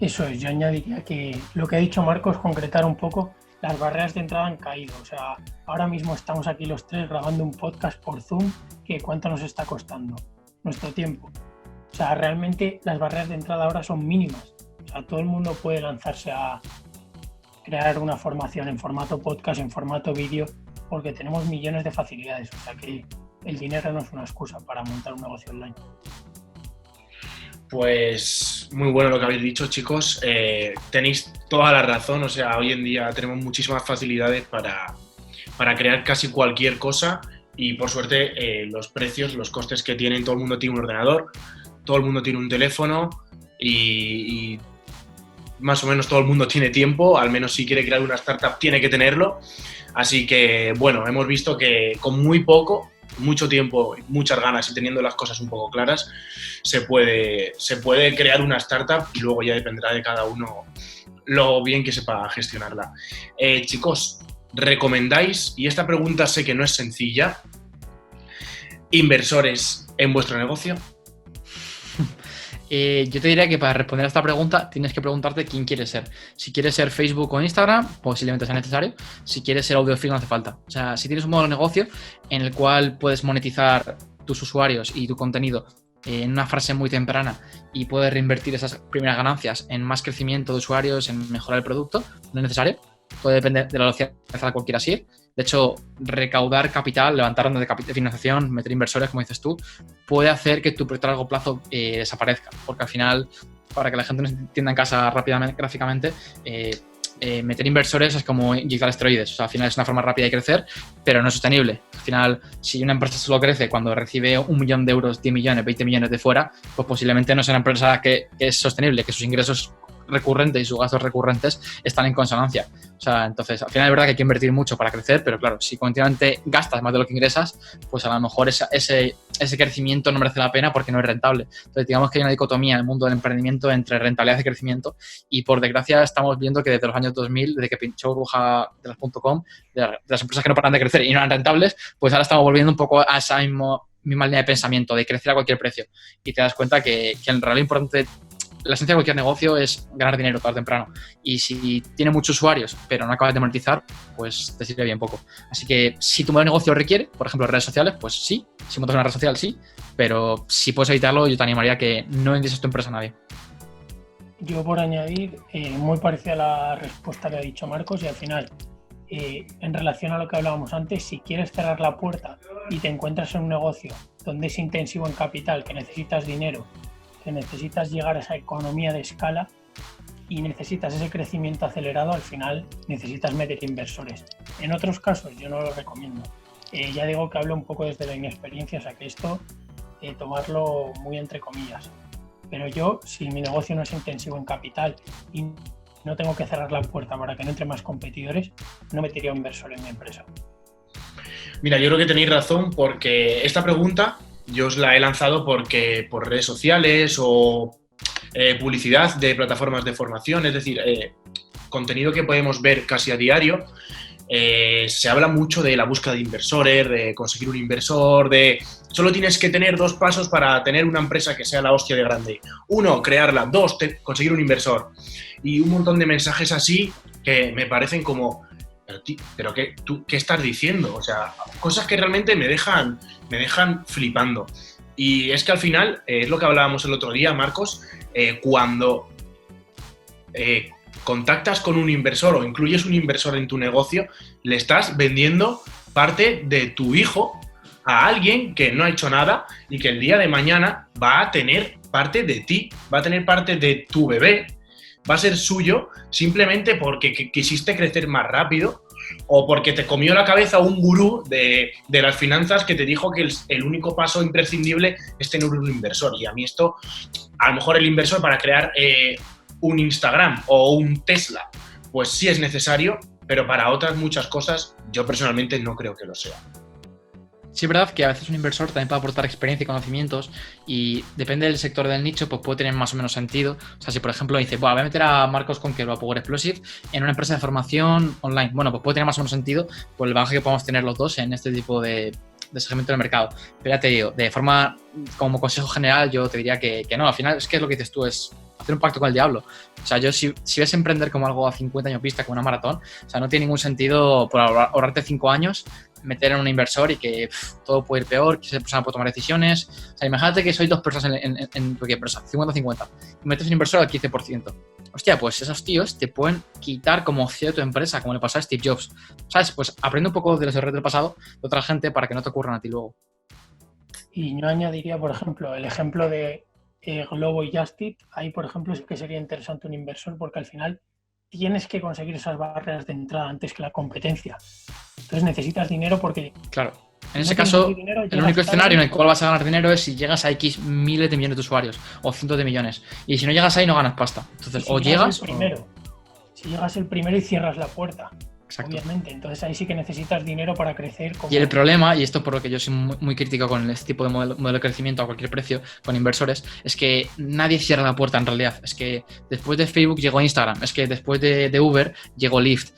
S4: Eso es, yo añadiría que lo que ha dicho Marcos, concretar un poco, las barreras de entrada han caído. O sea, ahora mismo estamos aquí los tres grabando un podcast por Zoom, que ¿cuánto nos está costando? Nuestro tiempo. O sea, realmente las barreras de entrada ahora son mínimas. O sea, todo el mundo puede lanzarse a crear una formación en formato podcast, en formato vídeo, porque tenemos millones de facilidades. O sea, que el dinero no es una excusa para montar un negocio online.
S2: Pues muy bueno lo que habéis dicho, chicos. Tenéis toda la razón. O sea, hoy en día tenemos muchísimas facilidades para crear casi cualquier cosa y por suerte los precios, los costes que tienen, todo el mundo tiene un ordenador, todo el mundo tiene un teléfono y más o menos todo el mundo tiene tiempo, al menos si quiere crear una startup tiene que tenerlo. Así que, bueno, hemos visto que con muy poco, mucho tiempo, muchas ganas y teniendo las cosas un poco claras, se puede crear una startup y luego ya dependerá de cada uno lo bien que sepa gestionarla. Chicos, ¿recomendáis, y esta pregunta sé que no es sencilla, inversores en vuestro negocio?
S3: Yo te diría que para responder a esta pregunta tienes que preguntarte quién quieres ser. Si quieres ser Facebook o Instagram, posiblemente sea necesario. Si quieres ser AudioFreak, no hace falta. O sea, si tienes un modelo de negocio en el cual puedes monetizar tus usuarios y tu contenido en una fase muy temprana y puedes reinvertir esas primeras ganancias en más crecimiento de usuarios, en mejorar el producto, no es necesario. Puede depender de la velocidad a la cual quieras ir. De hecho, recaudar capital, levantar rondas de financiación, meter inversores, como dices tú, puede hacer que tu proyecto a largo plazo desaparezca. Porque al final, para que la gente nos entienda en casa rápidamente, gráficamente, meter inversores es como inyectar esteroides. O sea, al final es una forma rápida de crecer, pero no es sostenible. Al final, si una empresa solo crece cuando recibe 1 millón de euros, 10 millones, 20 millones de fuera, pues posiblemente no sea una empresa que es sostenible, que sus ingresos recurrentes y sus gastos recurrentes están en consonancia. O sea, entonces, al final es verdad que hay que invertir mucho para crecer, pero claro, si continuamente gastas más de lo que ingresas, pues a lo mejor ese crecimiento no merece la pena porque no es rentable. Entonces, digamos que hay una dicotomía en el mundo del emprendimiento entre rentabilidad y crecimiento y, por desgracia, estamos viendo que desde los años 2000, desde que pinchó burbuja de las .com, de las empresas que no paran de crecer y no eran rentables, pues ahora estamos volviendo un poco a esa misma línea de pensamiento, de crecer a cualquier precio. Y te das cuenta que en realidad lo importante, la esencia de cualquier negocio es ganar dinero tarde o temprano. Y si tiene muchos usuarios, pero no acabas de monetizar, pues te sirve bien poco. Así que si tu modelo de negocio requiere, por ejemplo, redes sociales, pues sí. Si montas una red social, sí. Pero si puedes evitarlo, yo te animaría a que no vendiese tu empresa a nadie.
S4: Yo, por añadir, muy parecida a la respuesta que ha dicho Marcos, y al final, en relación a lo que hablábamos antes, si quieres cerrar la puerta y te encuentras en un negocio donde es intensivo en capital, que necesitas dinero, que necesitas llegar a esa economía de escala y necesitas ese crecimiento acelerado, al final necesitas meter inversores. En otros casos yo no lo recomiendo. Ya digo que hablo un poco desde la inexperiencia, o sea que esto tomarlo muy entre comillas. Pero yo, si mi negocio no es intensivo en capital y no tengo que cerrar la puerta para que no entre más competidores, no metería un inversor en mi empresa.
S2: Mira, yo creo que tenéis razón porque esta pregunta yo os la he lanzado porque por redes sociales o publicidad de plataformas de formación, es decir, contenido que podemos ver casi a diario. Se habla mucho de la búsqueda de inversores, de conseguir un inversor, de solo tienes que tener 2 pasos para tener una empresa que sea la hostia de grande. 1, crearla. 2, conseguir un inversor. Y un montón de mensajes así que me parecen como, pero ¿qué estás diciendo? O sea, cosas que realmente me dejan flipando. Y es que al final, es lo que hablábamos el otro día, Marcos, cuando contactas con un inversor o incluyes un inversor en tu negocio, le estás vendiendo parte de tu hijo a alguien que no ha hecho nada y que el día de mañana va a tener parte de ti, va a tener parte de tu bebé, va a ser suyo simplemente porque quisiste crecer más rápido o porque te comió la cabeza un gurú de las finanzas que te dijo que el único paso imprescindible es tener un inversor. Y a mí esto, a lo mejor el inversor para crear un Instagram o un Tesla, pues sí es necesario, pero para otras muchas cosas yo personalmente no creo que lo sea.
S3: Sí, es verdad que a veces un inversor también puede aportar experiencia y conocimientos y depende del sector del nicho, pues puede tener más o menos sentido. O sea, si por ejemplo dice, voy a meter a Marcos Conquero a Power Explosive en una empresa de formación online, bueno, pues puede tener más o menos sentido por el bagaje que podemos tener los dos en este tipo de segmento del mercado. Pero ya te digo, de forma, como consejo general, yo te diría que no. Al final es que es lo que dices tú, es hacer un pacto con el diablo. O sea, yo si ves emprender como algo a 50 años vista, como una maratón, o sea, no tiene ningún sentido por ahorrarte 5 años meter en un inversor y que todo puede ir peor, que esa persona puede tomar decisiones. O sea, imagínate que sois dos personas en tu empresa, 50-50, y metes un inversor al 15%. Hostia, pues esos tíos te pueden quitar como CEO de tu empresa, como le pasó a Steve Jobs. ¿Sabes? Pues aprende un poco de los errores del pasado de otra gente para que no te ocurran a ti luego.
S4: Y yo añadiría, por ejemplo, el ejemplo de Globo y Justit. Ahí, por ejemplo, sí que sería interesante un inversor porque al final tienes que conseguir esas barreras de entrada antes que la competencia. Entonces necesitas dinero porque...
S3: Claro. En ese caso, el único escenario en el cual vas a ganar dinero es si llegas a X miles de millones de usuarios o cientos de millones. Y si no llegas ahí, no ganas pasta. Entonces, o llegas...
S4: Si llegas el primero y cierras la puerta.
S3: Exacto.
S4: Obviamente, entonces ahí sí que necesitas dinero para crecer.
S3: Y el problema, y esto por lo que yo soy muy crítico con este tipo de modelo de crecimiento a cualquier precio, con inversores, es que nadie cierra la puerta en realidad. Es que después de Facebook llegó Instagram, es que después de Uber llegó Lyft,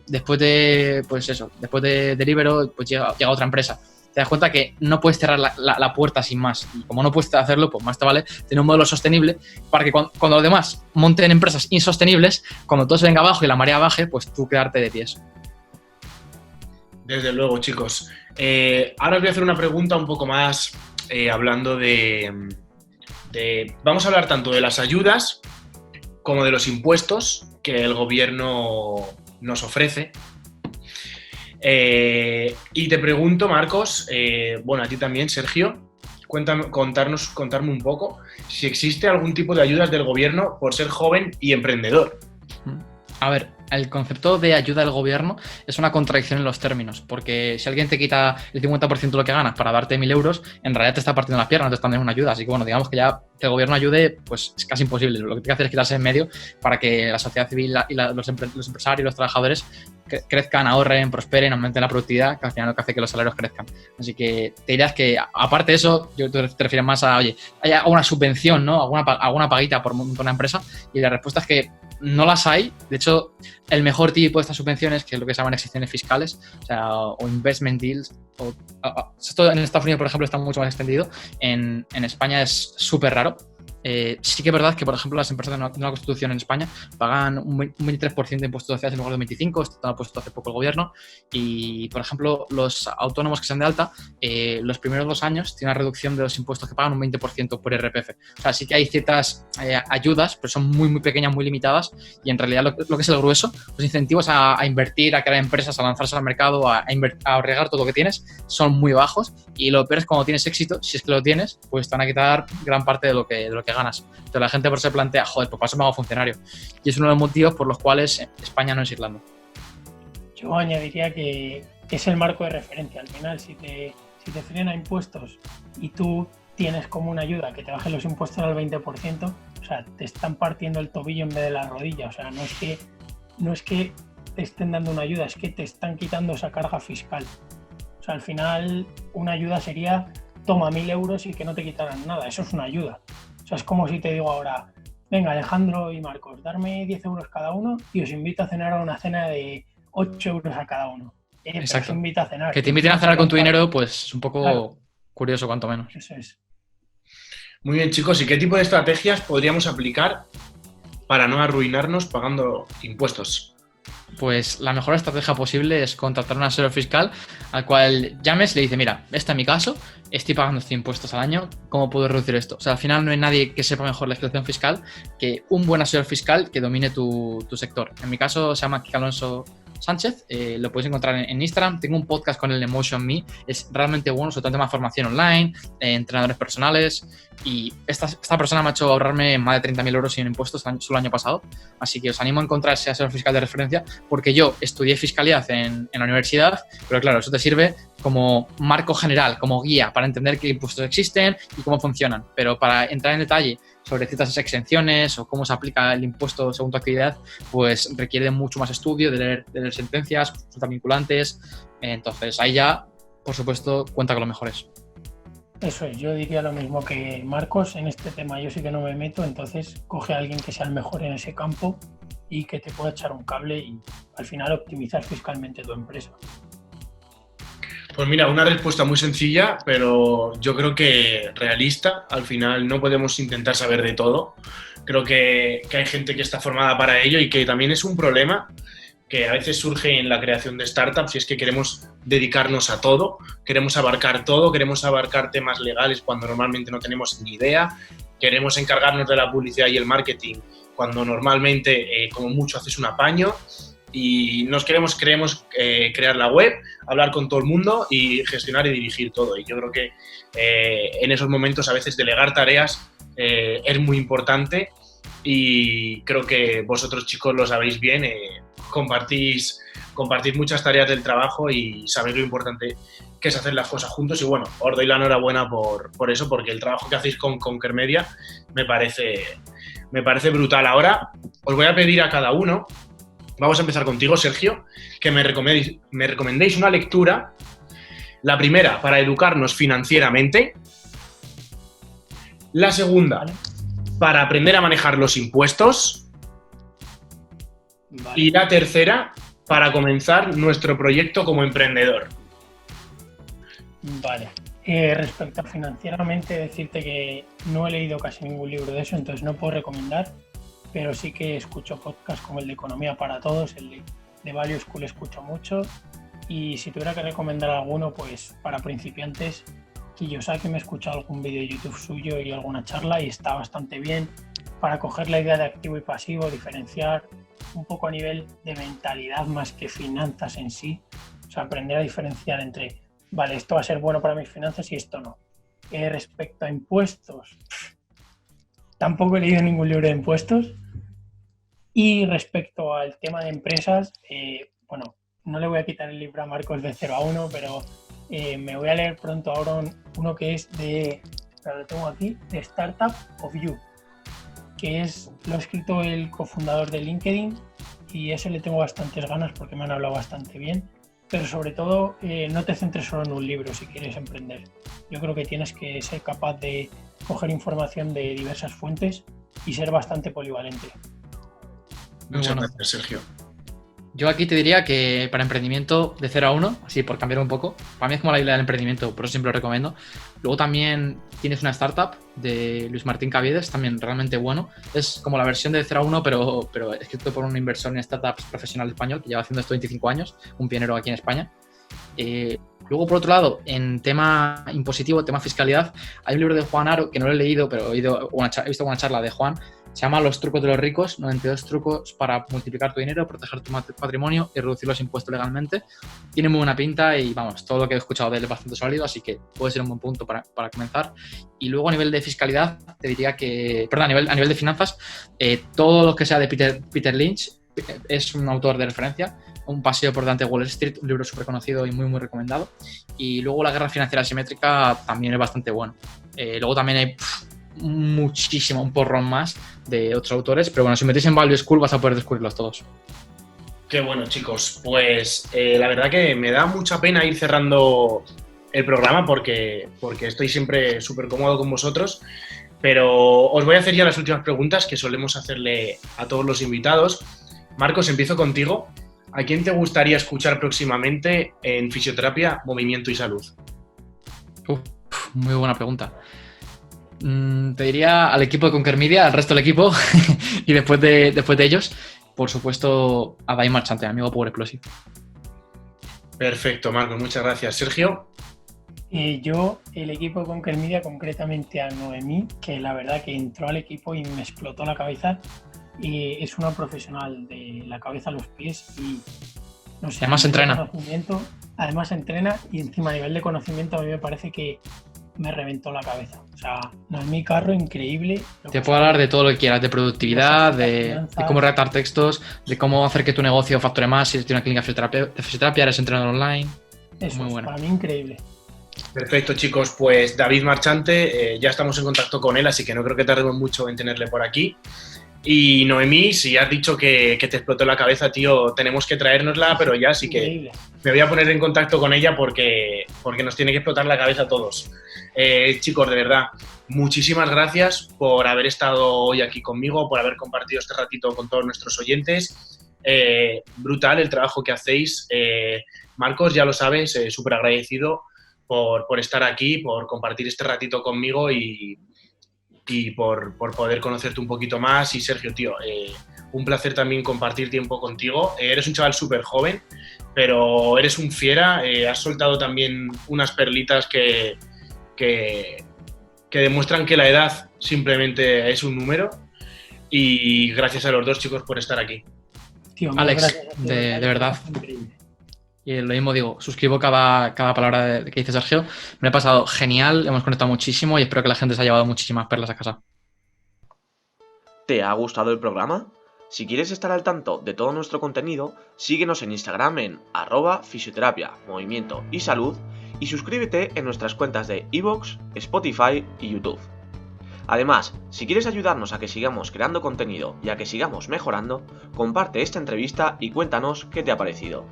S3: después de, pues eso, después de Deliveroo pues llega otra empresa. Te das cuenta que no puedes cerrar la puerta sin más. Y como no puedes hacerlo, pues más te vale tener un modelo sostenible para que cuando los demás monten empresas insostenibles, cuando todo se venga abajo y la marea baje, pues tú quedarte de pies.
S2: Desde luego, chicos. Ahora os voy a hacer una pregunta un poco más hablando de... Vamos a hablar tanto de las ayudas como de los impuestos que el gobierno nos ofrece. Y te pregunto, Marcos, bueno, a ti también, Sergio, contarme un poco si existe algún tipo de ayudas del gobierno por ser joven y emprendedor.
S3: A ver, el concepto de ayuda del gobierno es una contradicción en los términos, porque si alguien te quita el 50% de lo que ganas para darte 1.000 euros, en realidad te está partiendo las piernas, no te está dando una ayuda. Así que bueno, digamos que ya que el gobierno ayude, pues es casi imposible. Lo que tiene que hacer es quitarse en medio para que la sociedad civil y los empresarios y los trabajadores crezcan, ahorren, prosperen, aumenten la productividad, que al final lo que hace que los salarios crezcan. Así que te dirás que, aparte de eso, yo te refieres más a, oye, hay alguna subvención, ¿no? Alguna paguita por una empresa, y la respuesta es que no las hay. De hecho, el mejor tipo de estas subvenciones, que es lo que se llaman exenciones fiscales, o sea, o investment deals, esto en Estados Unidos, por ejemplo, está mucho más extendido. En España es súper raro. Sí que es verdad que, por ejemplo, las empresas de una constitución en España pagan un 23% de impuestos sociales en lugar de 25%, esto lo ha puesto hace poco el gobierno, y, por ejemplo, los autónomos que sean de alta, los primeros 2 años tienen una reducción de los impuestos que pagan un 20% por IRPF. O sea, sí que hay ciertas ayudas, pero son muy pequeñas, muy limitadas, y en realidad lo que es el grueso, los incentivos a invertir, a crear empresas, a lanzarse al mercado, a arriesgar todo lo que tienes, son muy bajos, y lo peor es cuando tienes éxito, si es que lo tienes, pues te van a quitar gran parte de lo que ganas. Entonces la gente por eso se plantea, joder, pues para eso me hago funcionario. Y es uno de los motivos por los cuales España no es Irlanda.
S4: Yo añadiría que es el marco de referencia. Al final, si te frena impuestos y tú tienes como una ayuda que te baje los impuestos al 20%, o sea, te están partiendo el tobillo en vez de la rodilla. O sea, no es que te estén dando una ayuda, es que te están quitando esa carga fiscal. O sea, al final una ayuda sería toma 1.000 euros y que no te quitaran nada. Eso es una ayuda. O sea, es como si te digo ahora, venga, Alejandro y Marcos, darme 10 euros cada uno y os invito a cenar a una cena de 8 euros a cada uno.
S3: Exacto.
S4: Os invito a cenar.
S3: Que te inviten a cenar con tu dinero, pues es un poco curioso, cuanto menos.
S4: Eso es.
S2: Muy bien, chicos, ¿y qué tipo de estrategias podríamos aplicar para no arruinarnos pagando impuestos?
S3: pues la mejor estrategia posible es contratar un asesor fiscal al cual llames y le dice, mira, este es mi caso, estoy pagando estos impuestos al año, ¿cómo puedo reducir esto? O sea, al final no hay nadie que sepa mejor la legislación fiscal que un buen asesor fiscal que domine tu sector. En mi caso se llama Kike Alonso Sánchez, lo podéis encontrar en Instagram. Tengo un podcast con el Emotion Me, es realmente bueno, sobre todo en tema de formación online, entrenadores personales, y esta persona me ha hecho ahorrarme más de 30.000 euros en impuestos solo el año pasado, así que os animo a encontrar ese asesor fiscal de referencia, porque yo estudié fiscalidad en la universidad, pero claro, eso te sirve como marco general, como guía para entender qué impuestos existen y cómo funcionan, pero para entrar en detalle sobre ciertas exenciones o cómo se aplica el impuesto según tu actividad, pues requiere mucho más estudio, de leer sentencias, consultas vinculantes. Entonces ahí ya, por supuesto, cuenta con los mejores.
S4: Eso es, yo diría lo mismo que Marcos. En este tema yo sí que no me meto, entonces coge a alguien que sea el mejor en ese campo y que te pueda echar un cable y al final optimizar fiscalmente tu empresa.
S2: Pues mira, una respuesta muy sencilla, pero yo creo que realista. Al final no podemos intentar saber de todo. Creo que hay gente que está formada para ello y que también es un problema que a veces surge en la creación de startups, y es que queremos dedicarnos a todo, queremos abarcar todo, queremos abarcar temas legales cuando normalmente no tenemos ni idea, queremos encargarnos de la publicidad y el marketing cuando normalmente como mucho haces un apaño, y creemos crear la web, hablar con todo el mundo y gestionar y dirigir todo. Y yo creo que en esos momentos a veces delegar tareas es muy importante, y creo que vosotros, chicos, lo sabéis bien. Compartís muchas tareas del trabajo y sabéis lo importante que es hacer las cosas juntos, y bueno, os doy la enhorabuena por eso, porque el trabajo que hacéis con Conquer Media me parece brutal. Ahora os voy a pedir a cada uno, vamos a empezar contigo, Sergio, que me recomendéis una lectura, la primera para educarnos financieramente, la segunda para aprender a manejar los impuestos,
S4: Vale.
S2: y la tercera para comenzar nuestro proyecto como emprendedor.
S4: Vale. Respecto a financieramente, decirte que no he leído casi ningún libro de eso, entonces no puedo recomendar, pero sí que escucho podcasts como el de Economía para Todos, el de Value School escucho mucho, y si tuviera que recomendar alguno, pues para principiantes, Kiyosaki, me he escuchado algún vídeo de YouTube suyo y alguna charla y está bastante bien para coger la idea de activo y pasivo, diferenciar un poco a nivel de mentalidad más que finanzas en sí, o sea, aprender a diferenciar entre, vale, esto va a ser bueno para mis finanzas y esto no. Respecto a impuestos, tampoco he leído ningún libro de impuestos. Y respecto al tema de empresas, bueno, no le voy a quitar el libro a Marcos de 0 a 1, pero me voy a leer pronto ahora uno que es lo tengo aquí, de Startup of You, que lo ha escrito el cofundador de LinkedIn, y ese le tengo bastantes ganas porque me han hablado bastante bien. Pero sobre todo, no te centres solo en un libro si quieres emprender. Yo creo que tienes que ser capaz de coger información de diversas fuentes y ser bastante polivalente.
S2: Muchas gracias, Sergio.
S3: Yo aquí te diría que para emprendimiento de 0 a 1, así por cambiar un poco, para mí es como la Biblia del emprendimiento, por eso siempre lo recomiendo. Luego también tienes una startup de Luis Martín Caviedes, también realmente bueno. Es como la versión de 0 a 1, pero escrito por un inversor en startups profesional español que lleva haciendo esto 25 años, un pionero aquí en España. Luego, por otro lado, en tema impositivo, tema fiscalidad, hay un libro de Juan Aro que no lo he leído, pero he visto una charla de Juan. Se llama Los trucos de los ricos, 92 trucos para multiplicar tu dinero, proteger tu patrimonio y reducir los impuestos legalmente. Tiene muy buena pinta y, vamos, todo lo que he escuchado de él es bastante sólido, así que puede ser un buen punto para comenzar. Y luego, a nivel de fiscalidad, te diría que, perdón, a nivel de finanzas, todo lo que sea de Peter Lynch es un autor de referencia. Un paseo por delante de Wall Street, un libro súper conocido y muy, muy recomendado. Y luego La guerra financiera asimétrica también es bastante bueno. Luego también hay muchísimo, un porrón más de otros autores, pero bueno, si metéis en Value School vas a poder descubrirlos todos.
S2: Qué bueno, chicos. Pues la verdad que me da mucha pena ir cerrando el programa porque estoy siempre súper cómodo con vosotros, pero os voy a hacer ya las últimas preguntas que solemos hacerle a todos los invitados. Marcos, empiezo contigo. ¿A quién te gustaría escuchar próximamente en Fisioterapia, Movimiento y Salud?
S3: Muy buena pregunta. Te diría al equipo de Conquer Media, al resto del equipo, y después de ellos. por supuesto, a David Marchante, amigo Power Explosive.
S2: Perfecto, Marcos, muchas gracias. Sergio.
S4: Yo, el equipo de Conquer Media, concretamente a Noemí, que la verdad que entró al equipo y me explotó la cabeza. Es una profesional de la cabeza a los pies y no sé,
S3: además entrena.
S4: Además entrena y encima a nivel de conocimiento a mí me parece que me reventó la cabeza. O sea, Noemí Carro, increíble.
S3: Te puedo hablar de todo lo que quieras, de productividad, de cómo redactar textos, de cómo hacer que tu negocio facture más, si tienes una clínica de fisioterapia, eres entrenador online.
S4: Eso
S3: muy
S4: es,
S3: bueno.
S4: Para mí increíble.
S2: Perfecto, chicos, pues David Marchante, ya estamos en contacto con él, así que no creo que tardemos mucho en tenerle por aquí. Y Noemí, si has dicho que te explotó la cabeza, tío, tenemos que traérnosla, pero ya sí que
S4: Increíble.
S2: me voy a poner en contacto con ella porque nos tiene que explotar la cabeza a todos. Chicos, de verdad, muchísimas gracias por haber estado hoy aquí conmigo, por haber compartido este ratito con todos nuestros oyentes. Brutal el trabajo que hacéis. Marcos, ya lo sabes, súper agradecido por estar aquí, por compartir este ratito conmigo y por poder conocerte un poquito más. Y Sergio, tío, un placer también compartir tiempo contigo. Eres un chaval súper joven, pero eres un fiera. Has soltado también unas perlitas que demuestran que la edad simplemente es un número. Y gracias a los dos, chicos, por estar aquí.
S4: Tío,
S3: Alex, de verdad.
S4: Increíble.
S3: Y lo mismo digo, suscribo cada palabra que dice Sergio. Me ha pasado genial, hemos conectado muchísimo y espero que la gente se haya llevado muchísimas perlas a casa.
S5: ¿Te ha gustado el programa? Si quieres estar al tanto de todo nuestro contenido, síguenos en Instagram en @fisioterapia, movimiento y salud y suscríbete en nuestras cuentas de iVoox, Spotify y YouTube. Además, si quieres ayudarnos a que sigamos creando contenido y a que sigamos mejorando, comparte esta entrevista y cuéntanos qué te ha parecido.